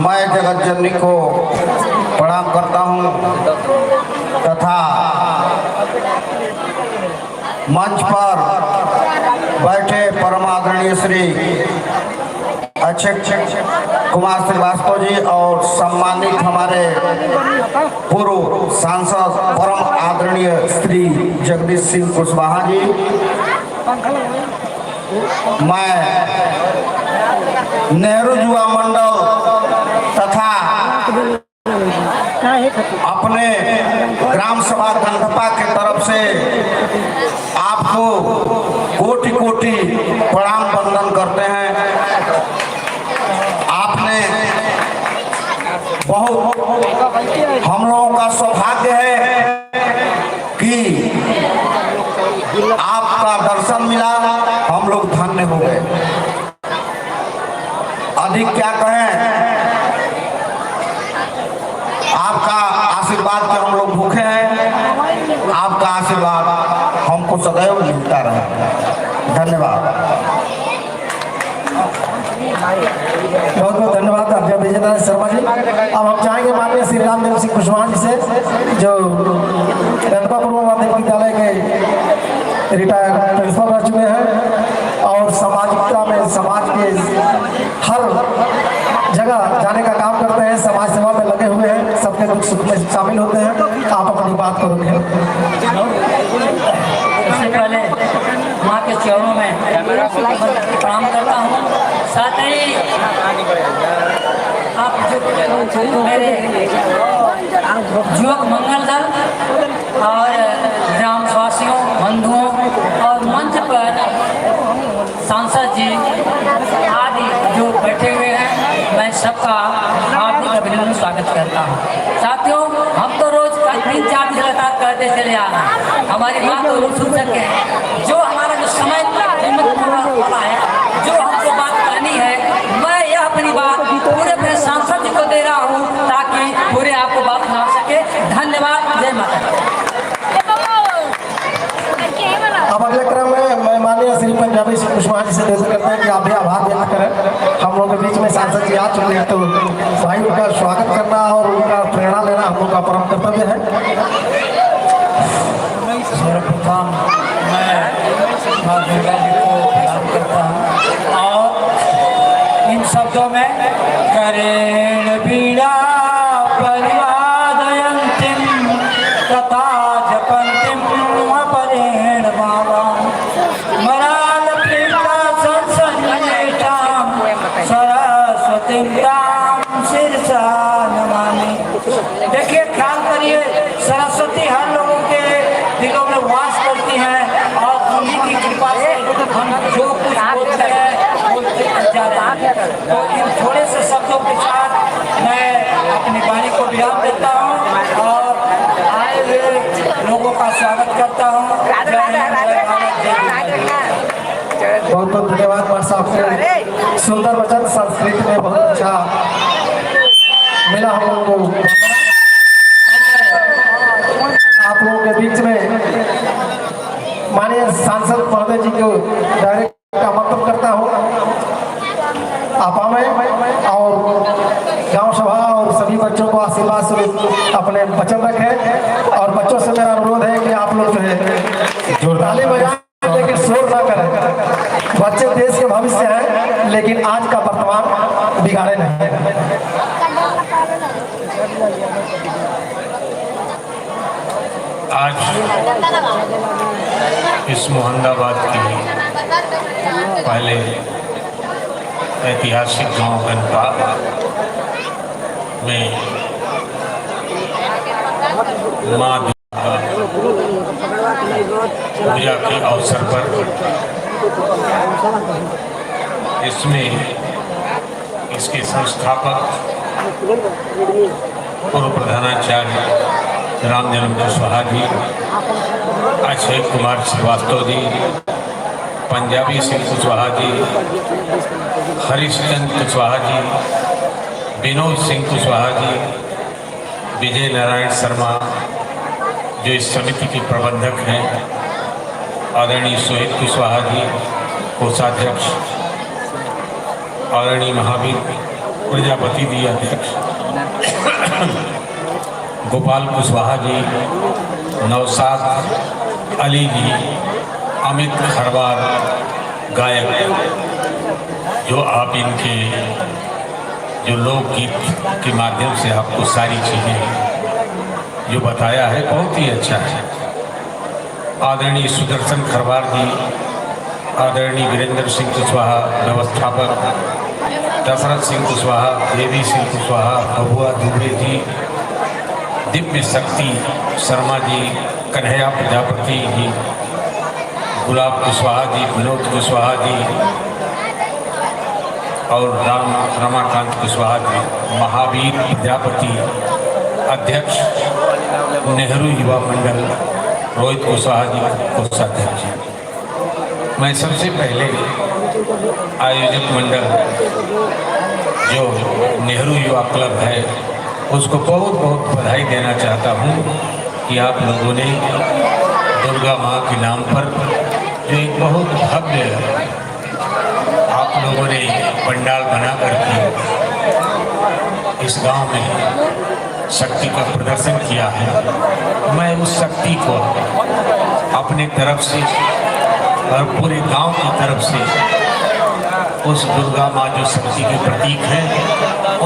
मैं जगत जननी को प्रणाम करता हूँ तथा मंच पर बैठे परम आदरणीय श्री अक्षय कुमार श्रीवास्तव जी और सम्मानित हमारे पूर्व सांसद परम आदरणीय श्री जगदीश सिंह कुशवाहा जी, मैं नेहरू युवा मंडल तथा अपने ग्राम सभा गंधपा के तरफ से आपको कोटि कोटि प्रणाम वंदन करते हैं। आपने बहुत, हम लोगों का सौभाग्य है कि आपका दर्शन मिला, हम लोग धन्य हो गए। अधिक क्या कहें, आपका आशीर्वाद के हम लोग भूखे हैं, आपका आशीर्वाद हमको सदैव मिलता रहे। धन्यवाद। बहुत बहुत धन्यवाद अध्यक्ष विजय शर्मा जी। अब हम चाहेंगे माननीय श्री रामदेव सिंह कुशवाहा जी से, जो गंधपा पूर्व माध्यमिक विद्यालय के रिटायर्ड प्रिंसिपल रह चुके हैं और सामाजिकता में समाज के हर जगह जाने का काम करते हैं, समाज सेवा में लगे हुए हैं, सबके दुख सुख में शामिल होते हैं। आप अपनी बात को रखें। इससे पहले माँ के चरणों में प्रणाम करता हूँ। साथ ही आप जो मेरे युवक मंगल दल और ग्रामवासियों, बंधुओं और मंच पर सांसद जी आदि जो बैठे हुए हैं, मैं सबका हार्दिक अभिनंदन स्वागत करता हूँ। साथियों, हम तो रोज 3-4 दिन लगातार करते चले आ रहे हैं, हमारी बात तो लोग सुन सके। जो हमारा जो समय वाला है, जो हमको बात करनी है, मैं यह अपनी बात पूरे अपने सांसद जी को दे रहा हूँ ताकि पूरे आपको बात सुना सके। धन्यवाद। जय माता। अब अगले क्रम में मैं माननीय श्री पंजाबी सिंह कुशवाहा जी से निवेदन करते हैं कि आप भी आभार व्यक्त करें। हम लोग के बीच में सांसद जी आ चुके हैं, तो भाई उनका स्वागत करना और उनका प्रेरणा लेना हम लोग का परम कर्तव्य है। सर्वप्रथम मैं माँ दुर्गा जी को प्रणाम करता हूँ और इन शब्दों में करेण बीड़ा परिवादयन्तीं तथा जपन्तीं परेण बाबा मराल प्रीता संसन्निष्ठां सरस्वतीं तां शिरसा नमामि। देखिए, ख्याल करिए, सरस्वती हर लोगों के दिलों में वास करती हैं और उन्हीं की कृपा से हम जो कुछ बोलते हैं बोलते जा रहे हैं। तो इन थोड़े से शब्दों के साथ मैं अपनी वाणी को विराम देता हूँ और आए हुए लोगों का स्वागत करता हूँ। बहुत बहुत धन्यवाद मार साहब के सुंदर वचन, संस्कृत में बहुत अच्छा मिला हम लोगों को। आप लोगों के बीच में माननीय सांसद महोदय जी को डायरेक्ट आमंत्रित करता हूँ। आप आए और गांव सभा और सभी बच्चों को आशीर्वाद स्वरूप अपने वचन रखें। और बच्चों से मेरा अनुरोध है कि आप लोग जो है जोरदार बजाएं, लेकिन शोर ना करें। बच्चे देश के भविष्य हैं, लेकिन आज का वर्तमान बिगाड़े नहीं। आज इस मोहम्मदाबाद के पहले ऐतिहासिक गांव गंधपा में माँ दुर्गा पूजा के अवसर पर इसमें इसके संस्थापक पूर्व प्रधानाचार्य रामदेव कुशवाहा जी, अक्षय कुमार श्रीवास्तव जी, पंजाबी सिंह कुशवाहा जी, हरिश्चंद्र कुशवाहा जी, विनोद सिंह कुशवाहा जी, विजय नारायण शर्मा जो इस समिति के प्रबंधक हैं, आदरणीय सोहित कुशवाहा जी कोषाध्यक्ष, आदरणीय महावीर प्रजापति जी अध्यक्ष, गोपाल कुशवाहा जी, नौशाद अली जी, अमित खरवार गायक, जो आप इनके जो लोकगीत के माध्यम से आपको सारी चीज़ें जो बताया है बहुत ही अच्छा है। आदरणीय सुदर्शन खरवार जी, आदरणीय वीरेंद्र सिंह कुशवाहा व्यवस्थापक, दशरथ सिंह कुशवाहा, देवी सिंह कुशवाहा, बबुआ दुबे जी, दिव्य शक्ति शर्मा जी, कन्हैया प्रजापति जी, गुलाब कुशवाहा जी, विनोद कुशवाहा जी और रमाकांत कुशवाहा जी, महावीर प्रजापति, अध्यक्ष नेहरू युवा मंडल रोहित कुशवाहा जी, कोषाध्यक्ष जी। मैं सबसे पहले आयोजक मंडल जो नेहरू युवा क्लब है उसको बहुत बहुत बधाई देना चाहता हूँ कि आप लोगों ने दुर्गा माँ के नाम पर जो एक बहुत भव्य आप लोगों ने पंडाल बना करके इस गांव में शक्ति का प्रदर्शन किया है। मैं उस शक्ति को अपने तरफ से और पूरे गांव की तरफ से उस दुर्गा माँ जो शक्ति के प्रतीक हैं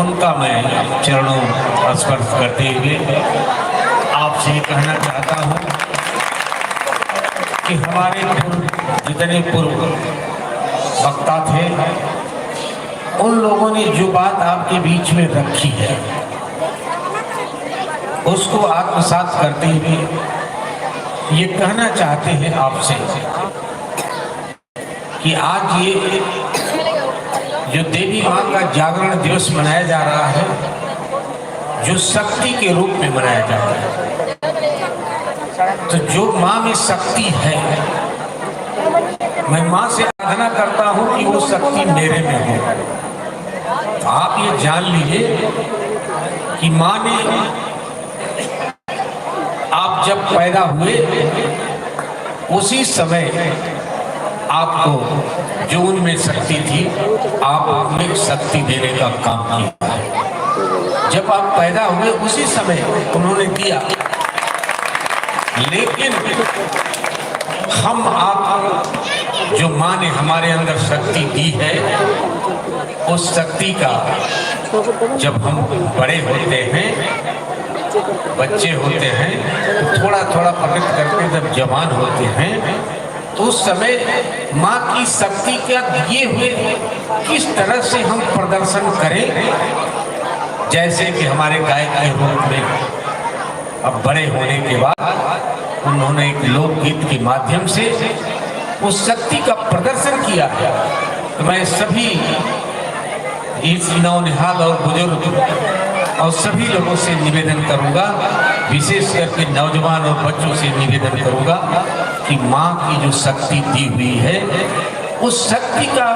उनका मैं चरणों स्पर्श करते हुए आपसे कहना चाहता हूँ कि हमारे जितने पूर्व वक्ता थे उन लोगों ने जो बात आपके बीच में रखी है उसको आत्मसात करते हुए ये कहना चाहते हैं आपसे कि आज ये जो देवी माँ का जागरण दिवस मनाया जा रहा है, जो शक्ति के रूप में मनाया जा रहा है, तो जो माँ में शक्ति है, मैं माँ से आराधना करता हूँ कि वो शक्ति मेरे में हो। तो आप ये जान लीजिए कि माँ ने आप जब पैदा हुए उसी समय आपको जो उनमें शक्ति थी आप में शक्ति देने का काम किया। जब आप पैदा हुए उसी समय उन्होंने दिया, लेकिन हम आप जो माँ ने हमारे अंदर शक्ति दी है उस शक्ति का जब हम बड़े होते हैं, बच्चे होते हैं, थोड़ा थोड़ा प्रकट करके जब जवान होते हैं तो उस समय माँ की शक्ति का दिए हुए किस तरह से हम प्रदर्शन करें। जैसे कि हमारे गायक के रूप में अब बड़े होने के बाद उन्होंने एक लोकगीत के माध्यम से उस शक्ति का प्रदर्शन किया है। तो मैं सभी इस नौनिहाल और बुजुर्ग और सभी लोगों से निवेदन करूंगा, विशेष करके नौजवान और बच्चों से निवेदन करूंगा कि माँ की जो शक्ति दी हुई है उस शक्ति का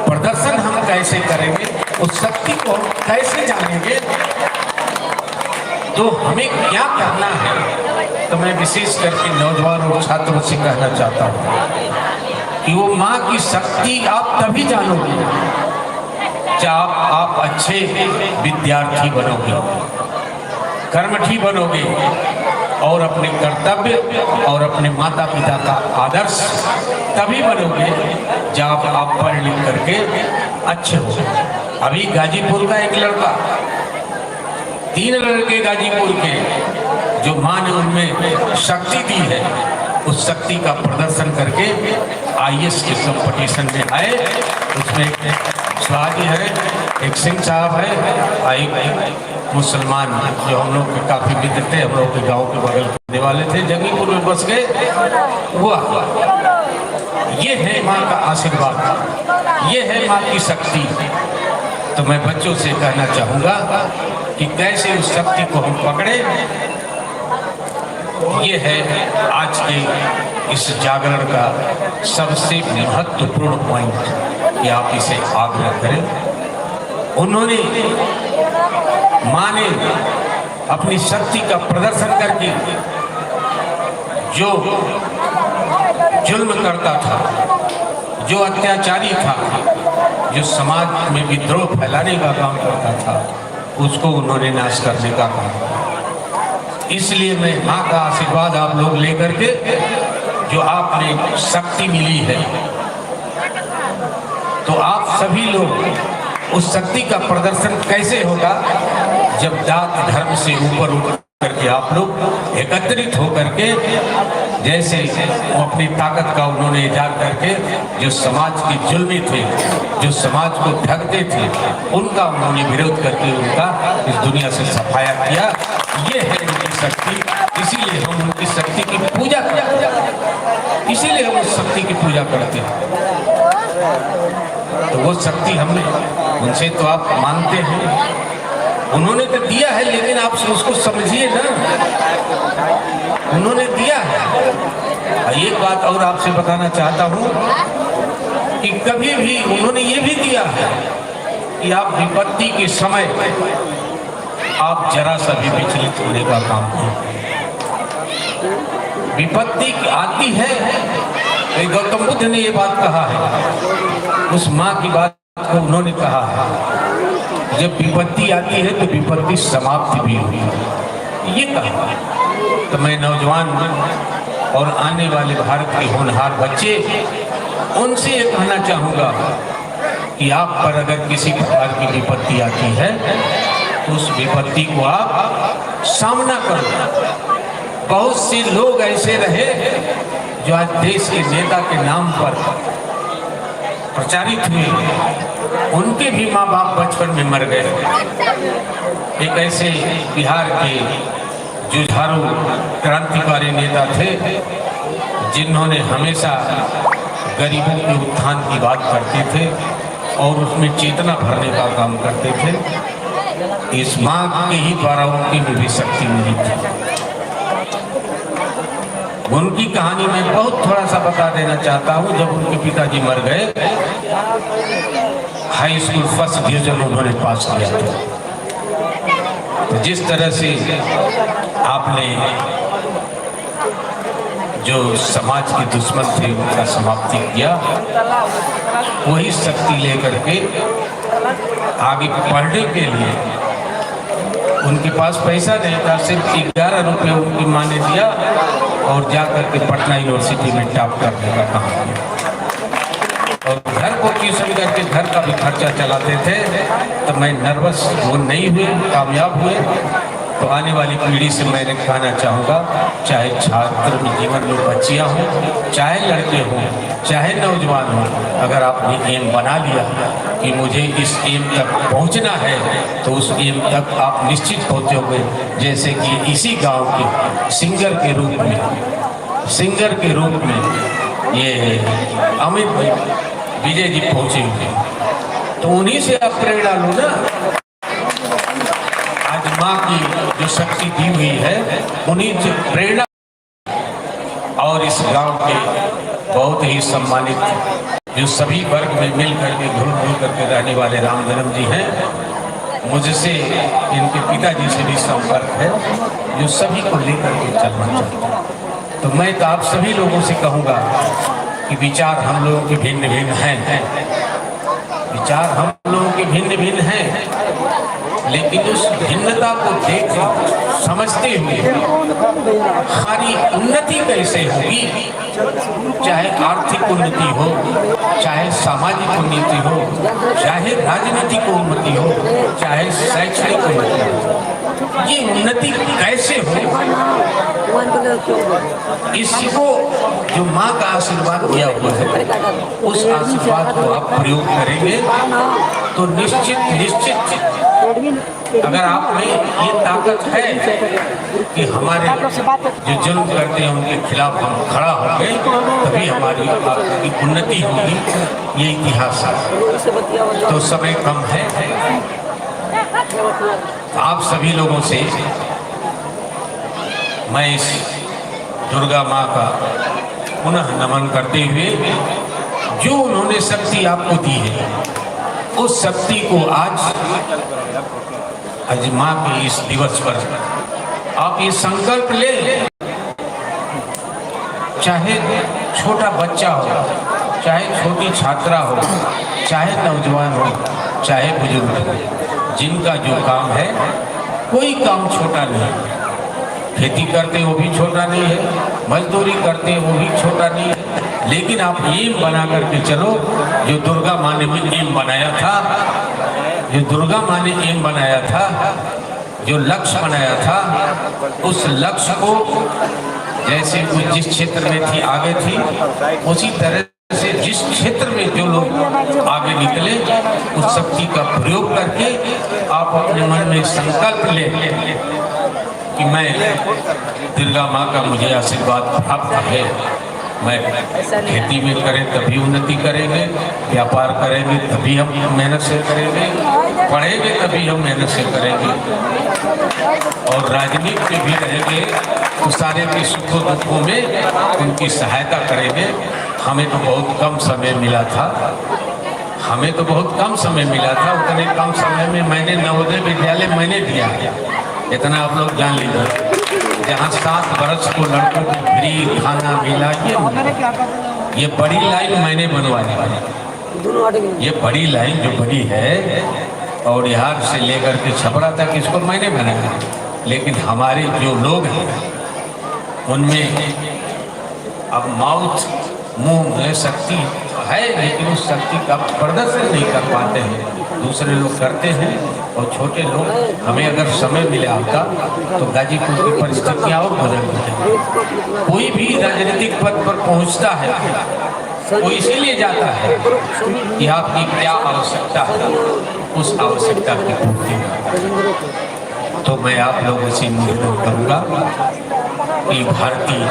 प्रदर्शन हम कैसे करेंगे, उस शक्ति को कैसे जानेंगे, तो हमें क्या करना है। तो मैं विशेष करके नौजवान और छात्रों से कहना चाहता हूँ कि वो माँ की शक्ति आप तभी जानोगे जब आप अच्छे विद्यार्थी बनोगे, कर्मठी बनोगे और अपने कर्तव्य और अपने माता पिता का आदर्श तभी बनोगे जब आप पढ़ लिख करके अच्छे हो। अभी गाजीपुर का एक लड़का, 3 लड़के गाजीपुर के जो माँ ने उनमें शक्ति दी है उस शक्ति का प्रदर्शन करके IAS के कंपटीशन में आए। उसमें एक स्वाति है, एक सिंह साहब है, एक मुसलमान जो हम लोग के काफी मित्र थे, हम लोग के गांव के बगल करने वाले थे, जंगीपुर में बस गए। ये है माँ का आशीर्वाद, ये है माँ की शक्ति। तो मैं बच्चों से कहना चाहूँगा कि कैसे उस शक्ति को हम पकड़े। ये है आज के इस जागरण का सबसे महत्वपूर्ण पॉइंट कि आप इसे आग्रह करें। उन्होंने माँ ने अपनी शक्ति का प्रदर्शन करके जो जुल्म करता था, जो अत्याचारी था, जो समाज में विद्रोह फैलाने का काम करता था, उसको उन्होंने नाश करने का काम किया। इसलिए मैं माँ का आशीर्वाद आप लोग लेकर के जो आपने शक्ति मिली है, तो आप सभी लोग उस शक्ति का प्रदर्शन कैसे होगा जब जात धर्म से ऊपर उठ करके आप लोग एकत्रित होकर के, जैसे वो अपनी ताकत का उन्होंने इजाद करके जो समाज के जुल्मी थे, जो समाज को ठगते थे, उनका उन्होंने विरोध करके उनका इस दुनिया से सफाया किया। ये है उनकी शक्ति, इसीलिए हम उनकी शक्ति की पूजा करते हैं, इसीलिए हम उस शक्ति की पूजा करते हैं। तो वो शक्ति हमने उनसे तो आप मानते हैं, उन्होंने तो दिया है, लेकिन आप उसको समझिए ना, उन्होंने दिया है। एक बात और आपसे बताना चाहता हूँ कि कभी भी उन्होंने ये भी दिया है कि आप विपत्ति के समय आप जरा सा भी विचलित होने का काम करें। विपत्ति आती है, गौतम बुद्ध ने ये बात कहा है, उस माँ की बात को उन्होंने कहा है, जब विपत्ति आती है तो विपत्ति समाप्ति भी होती है, ये कहा। तो मैं नौजवान और आने वाले भारत के होनहार बच्चे, उनसे ये कहना चाहूँगा कि आप पर अगर किसी प्रकार की विपत्ति आती है तो उस विपत्ति को आप सामना करो। बहुत से लोग ऐसे रहे जो आज देश के नेता के नाम पर प्रचारित हुए, उनके भी माँ बाप बचपन में मर गए। एक ऐसे बिहार के जुझारू क्रांतिकारी नेता थे जिन्होंने हमेशा गरीबों के उत्थान की बात करते थे और उसमें चेतना भरने का काम करते थे। इस माँ के ही द्वारा उनकी में भी शक्ति मिली थी। उनकी कहानी मैं बहुत थोड़ा सा बता देना चाहता हूँ। जब उनके पिताजी मर गए, हाई स्कूल फर्स्ट डिवीजन उन्होंने पास किया था। तो जिस तरह से आपने जो समाज के दुश्मन थे उनका समाप्ति किया, वही शक्ति लेकर के आगे पढ़ने के लिए, उनके पास पैसा नहीं था, सिर्फ 11 रुपये उनकी माँ ने दिया और जाकर के पटना यूनिवर्सिटी में टॉप करने का काम किया। और घर को ट्यूशन करके घर का भी खर्चा चलाते थे। तो मैं नर्वस वो नहीं हुए, कामयाब हुए। तो आने वाली पीढ़ी से मैं कहना चाहूँगा, चाहे छात्र जीवन में बच्चियाँ हों, चाहे लड़के हों, चाहे नौजवान हों, अगर आपने एम बना लिया कि मुझे इस एम तक पहुँचना है, तो उस एम तक आप निश्चित पहुँचोगे। जैसे कि इसी गांव के सिंगर के रूप में ये अमित विजय जी पहुँचे हुए, तो उन्हीं से आप प्रेरणा लो ना। आज माँ की जो शक्ति दी हुई है, उन्हीं से प्रेरणा। और इस गांव के बहुत ही सम्मानित जो सभी वर्ग में मिल करके घुल मिल करके रहने वाले राम धर्म जी हैं, मुझसे इनके पिताजी से भी संपर्क है, जो सभी को लेकर के चलना चाहते हैं। तो मैं तो आप सभी लोगों से कहूँगा कि विचार हम लोगों के भिन्न भिन्न हैं, विचार हम लोगों के भिन्न भिन्न हैं, लेकिन उस भिन्नता को देख समझते हुए हमारी उन्नति कैसे होगी, चाहे आर्थिक उन्नति हो, चाहे सामाजिक उन्नति हो, चाहे राजनीतिक उन्नति हो, चाहे शैक्षणिक उन्नति हो, ये उन्नति कैसे हो, इसको जो माँ का आशीर्वाद दिया हुआ है, उस आशीर्वाद को आप प्रयोग करेंगे तो निश्चित अगर आप में ये ताकत है कि हमारे जो जुल्म करते हैं उनके खिलाफ हम खड़ा होंगे, तभी हमारी आपकी उन्नति होगी। ये इतिहास है। तो समय कम है, आप सभी लोगों से मैं इस दुर्गा माँ का पुनः नमन करते हुए, जो उन्होंने शक्ति आपको दी है, उस शक्ति को आज माँ के इस दिवस पर आप ये संकल्प ले, चाहे छोटा बच्चा हो, चाहे छोटी छात्रा हो, चाहे नौजवान हो, चाहे बुजुर्ग हो, जिनका जो काम है, कोई काम छोटा नहीं। खेती करते वो भी छोटा नहीं है, मजदूरी करते वो भी छोटा नहीं है। लेकिन आप एम बना करके चलो, जो दुर्गा माँ ने भी एम बनाया था, जो दुर्गा माँ ने एम बनाया था, जो लक्ष्य बनाया था, उस लक्ष्य को जैसे वो जिस क्षेत्र में थी आगे थी, उसी तरह से जिस क्षेत्र में जो लोग आगे निकले उस शक्ति का प्रयोग करके आप अपने मन में संकल्प ले कि मैं दुर्गा माँ का मुझे आशीर्वाद प्राप्त है, मैं खेती में करें तभी उन्नति करेंगे, व्यापार करेंगे तभी हम मेहनत से करेंगे, पढ़ेंगे तभी हम मेहनत से करेंगे, और राजनीति में भी रहेंगे तो सारे के सुखों दुखों में उनकी सहायता करेंगे। हमें तो बहुत कम समय मिला था, हमें तो बहुत कम समय मिला था, उतने कम समय में मैंने नवोदय विद्यालय मैंने दिया, इतना आप लोग जान लीजिए। जहाँ 7 बरस को लड़कों को फ्री खाना मिला, ये बड़ी लाइन मैंने बनवाई, ये बड़ी लाइन जो बनी है और बिहार से लेकर के छपरा तक इसको मैंने बनाया। लेकिन हमारे जो लोग हैं उनमें अब माउथ मुंह में शक्ति है, लेकिन उस शक्ति का प्रदर्शन नहीं कर पाते हैं, दूसरे लोग करते हैं। और छोटे लोग, हमें अगर समय मिले आपका तो गाजीपुर की परिस्थितियाँ और बदल हैं। कोई भी राजनीतिक पद पर पहुंचता है वो इसीलिए जाता है कि आपकी क्या आवश्यकता है, उस आवश्यकता की पूर्ति। तो मैं आप लोगों से निवेदन करूँगा कि भारतीय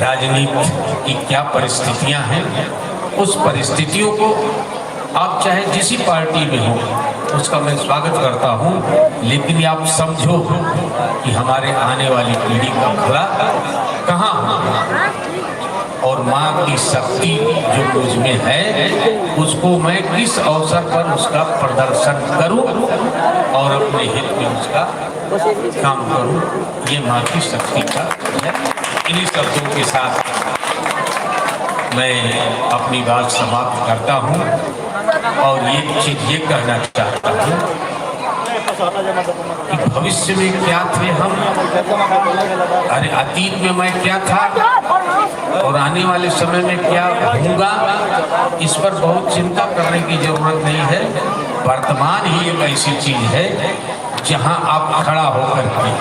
राजनीति की क्या परिस्थितियां हैं, उस परिस्थितियों को आप चाहे जिस पार्टी में हो उसका मैं स्वागत करता हूं, लेकिन आप समझो कि हमारे आने वाली पीढ़ी का भला कहाँ और माँ की शक्ति जो मुझ में है उसको मैं किस अवसर पर उसका प्रदर्शन करूं और अपने हित में उसका काम करूं, ये माँ की शक्ति का है। इन्हीं शब्दों के साथ मैं अपनी बात समाप्त करता हूं और ये चीज ये कहना चाहता हूं कि भविष्य में क्या थे हम, अरे अतीत में मैं क्या था और आने वाले समय में क्या होगा, इस पर बहुत चिंता करने की जरूरत नहीं है। वर्तमान ही एक ऐसी चीज है जहां आप खड़ा होकर के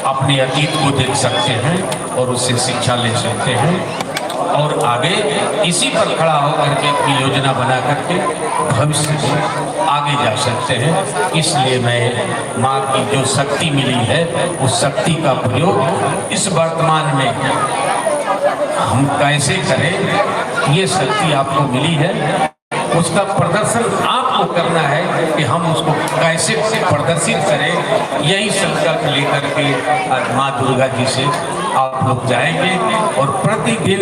अपने अतीत को देख सकते हैं और उससे शिक्षा ले सकते हैं और आगे इसी पर खड़ा होकर के अपनी योजना बना करके भविष्य में आगे जा सकते हैं। इसलिए मैं माँ की जो शक्ति मिली है उस शक्ति का प्रयोग इस वर्तमान में हम कैसे करें, ये शक्ति आपको मिली है, उसका प्रदर्शन आपको करना है कि हम उसको कैसे प्रदर्शित करें। यही संकल्प लेकर के आज माँ दुर्गा जी से आप लोग जाएंगे और प्रतिदिन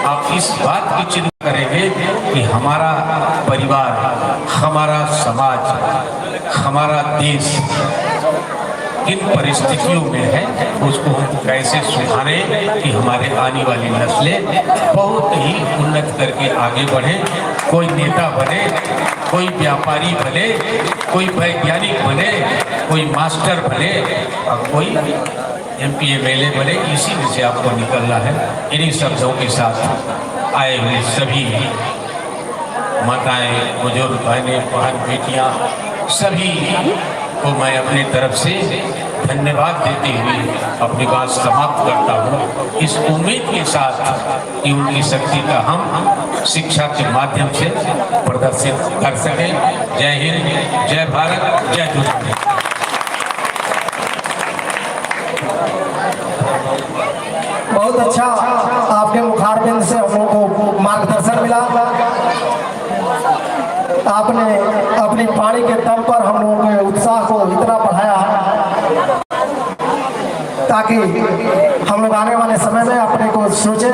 आप इस बात की चिंता करेंगे कि हमारा परिवार, हमारा समाज, हमारा देश किन परिस्थितियों में है, उसको हम कैसे सुधारें कि हमारे आने वाली नस्लें बहुत ही उन्नत करके आगे बढ़ें। कोई नेता बने, कोई व्यापारी बने, कोई वैज्ञानिक बने, कोई मास्टर बने और कोई MP MLA बने, इसी में से आपको निकलना है। इन्हीं शब्दों के साथ आए हुए सभी माताएं, बुजुर्ग, बहनें, बहन, बेटियां, सभी को मैं अपनी तरफ से धन्यवाद देते हुए अपनी बात समाप्त करता हूँ, इस उम्मीद के साथ कि उनकी शक्ति का हम शिक्षा के माध्यम से प्रदर्शित कर सकें। जय हिंद, जय भारत, जय दुर्गा। बहुत अच्छा, आपके मुखारबिंद से हम लोगों को मार्गदर्शन मिला। आपने अपनी वाणी के तल पर हम लोगों के उत्साह को इतना बढ़ाया ताकि हम लोग आने वाले समय में अपने को सोचें